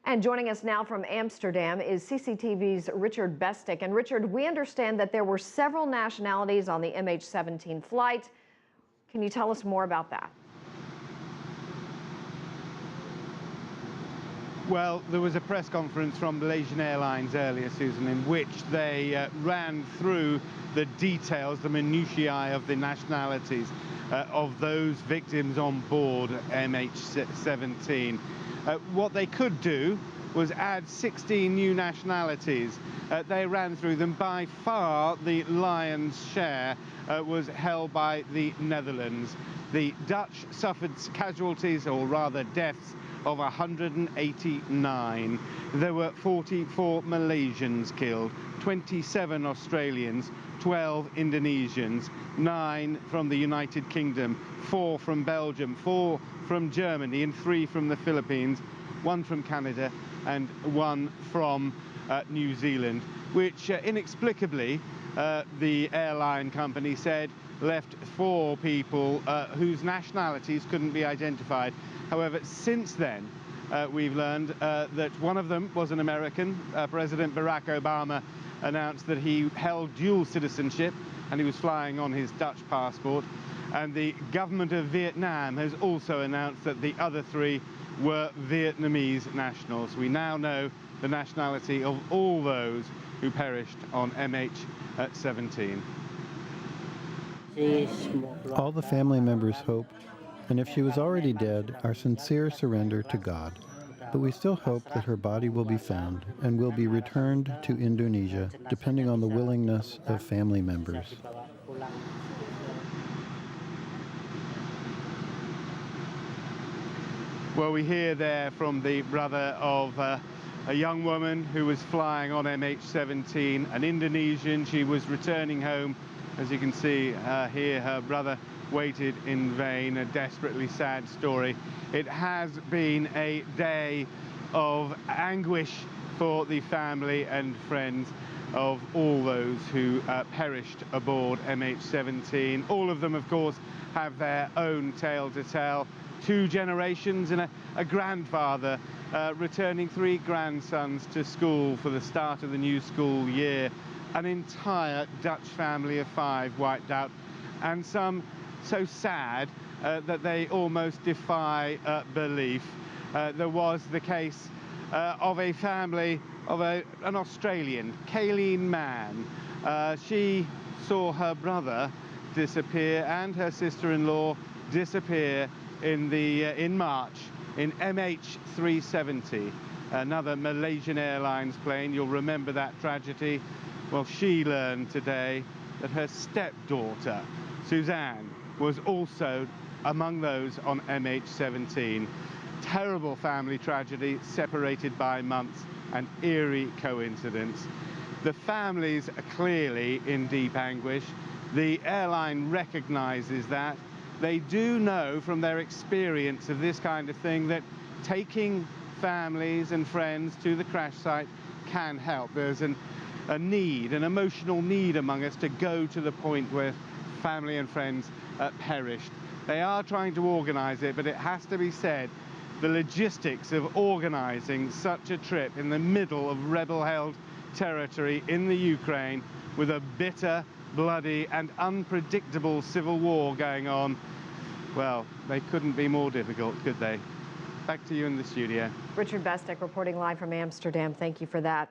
And joining us now from Amsterdam is CCTV's Richard Bestic. And Richard, we understand that there were several nationalities on the MH17 flight. Can you tell us more about that? Well, there was a press conference from Malaysian Airlines earlier, Susan, in which they ran through the details, the minutiae of the nationalities of those victims on board MH17. What they could do was add 16 new nationalities. They ran through them. By far, the lion's share was held by the Netherlands. The Dutch suffered casualties, or rather deaths, of 189. There were 44 Malaysians killed, 27 Australians, 12 Indonesians, 9 from the United Kingdom, 4 from Belgium, 4 from Germany, and 3 from the Philippines, 1 from Canada, and 1 from New Zealand, which inexplicably the airline company said left 4 people whose nationalities couldn't be identified. However, since then, we've learned that one of them was an American. President Barack Obama announced that he held dual citizenship and he was flying on his Dutch passport. And the government of Vietnam has also announced that the other 3 were Vietnamese nationals. We now know the nationality of all those who perished on MH17. All the family members hope, and if she was already dead, our sincere surrender to God. But we still hope that her body will be found and will be returned to Indonesia, depending on the willingness of family members. Well, we hear there from the brother of a young woman who was flying on MH17, an Indonesian. She was returning home. As you can see here, her brother waited in vain. A desperately sad story. It has been a day of anguish for the family and friends of all those who perished aboard MH17. All of them, of course, have their own tale to tell. 2 generations and a grandfather returning 3 grandsons to school for the start of the new school year. An entire Dutch family of 5 wiped out, and some so sad that they almost defy belief. There was the case of a family of an Australian, Kayleen Mann. She saw her brother disappear and her sister-in-law disappear in March in MH370, another Malaysian Airlines plane. You'll remember that tragedy. Well, she learned today that her stepdaughter, Suzanne, was also among those on MH17. Terrible family tragedy, separated by months, an eerie coincidence. The families are clearly in deep anguish. The airline recognizes that. They do know from their experience of this kind of thing that taking families and friends to the crash site can help. There's a need, an emotional need among us to go to the point where family and friends perished. They are trying to organize it, but it has to be said, the logistics of organizing such a trip in the middle of rebel-held territory in the Ukraine, with a bitter, bloody and unpredictable civil war going on, well, they couldn't be more difficult, could they? Back to you in the studio. Richard Bestic reporting live from Amsterdam. Thank you for that.